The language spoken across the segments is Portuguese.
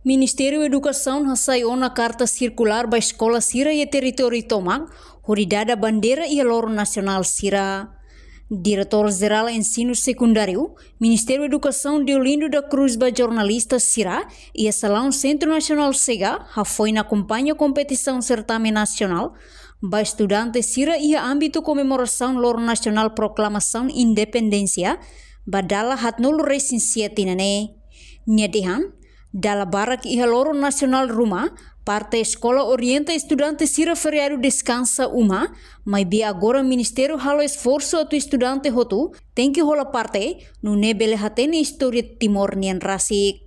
Ministério Educação hasai ona carta circular ba escola Sira e território Tomang, horidada bandeira e loro nacional Sira. Diretor-Geral Ensino Secundário, Ministério Educação de Olinda da Cruz ba jornalista Sira e a Salão Centro Nacional SEGA foi na acompanha competição certame nacional ba estudante Sira e a âmbito comemoração loro nacional proclamação independência ba dala hatnul resin siatinane. Nyadihan Dala barak iha loro nasional rumah, parte escola orienta estudante Sira feriado descansa uma, mas bi agora ministério halo esforço atu estudante hotu, tem que rola parte, nune bele hatene história Timor nian rasik.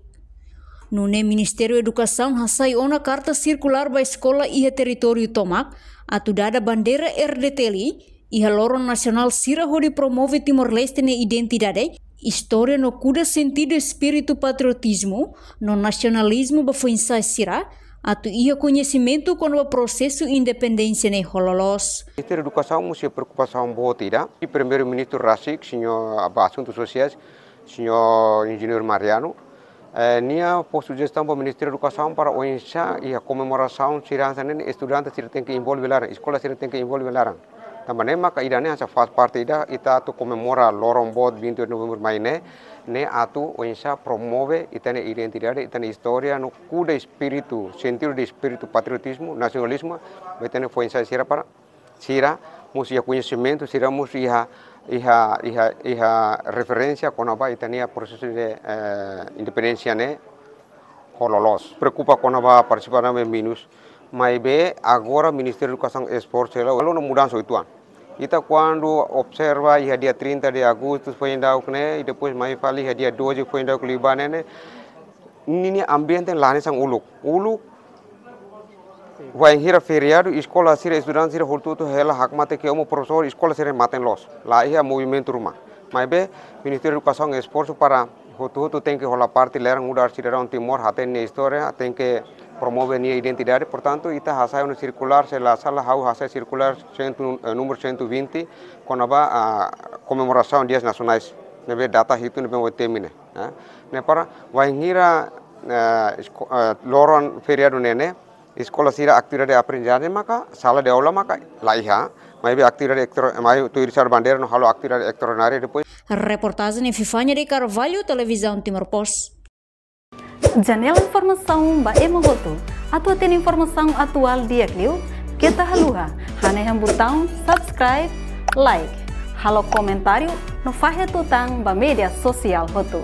Nune Ministério Educação hasai ona carta circular ba escola iha território Tomak, atu dada bandeira RDTLI, iha loro nasional Sira hodi promove Timor-Leste ne identidade, história no kuda sentido espírito patriotismo, no nacionalismo bafuinsai Sira, atu ia conhecimento com o processo independência ne hololos. O Ministério da Educação musia preocupação boa tira. E primeiro-ministro Rasik, senhor Assuntos Sociais, senhor engenheiro Mariano, nia por sugestão para o Ministério da Educação para o e a comemoração Sira estudantes Sira tem que envolver lá, escola Sira tem que envolver lá. Também maka idane asa faz parte ida ita tu comemora Lorombot 28 de novembro maine ne atu oinsa promove itane identidade itane história no kuda espírito sentido de espírito patriotismo nacionalismo itane foi ensa Sira para Sira musia conhecimento Sira musia iha referência com aba itane processo de independência ne hololos preocupa com aba participar na minus mas agora o Ministério da Educação e Esporte ela não mudança itu Ita quando observa ia dia 30 de agosto foi ainda o e depois mais fala ia dia 12 foi ainda o Libane ini ambiente lá nessa uluk vai hira feriado escola Sira estudante Sira hortuto ela hakmate que o professor escola Sira matem los lá ia movimento rumah mas Ministério da Educação e Esporte para hortuto tem que rolar parte lerang mudar cidadão Timor haten história tem que promover a identidade, portanto, ita hasai no circular, se la sala hau hasai circular número 120, com a comemoração dias nacionais, nebe data hitu nebe o termine, né para vai hira loron feriado nene, escola Sira atividade aprendizagem maka, sala de aula maka, laiha, mas be atividade mais tu irisar bandeira no halo atividade extraordinária depois. Reportagem em Fifania de Carvalho, televisão Timor Post. Janela informação ba emohoto, atau tem informação atual dia kliu, kita haluha, hane botão subscribe, like, halo comentário, no fahe tutang ba media sosial hotu.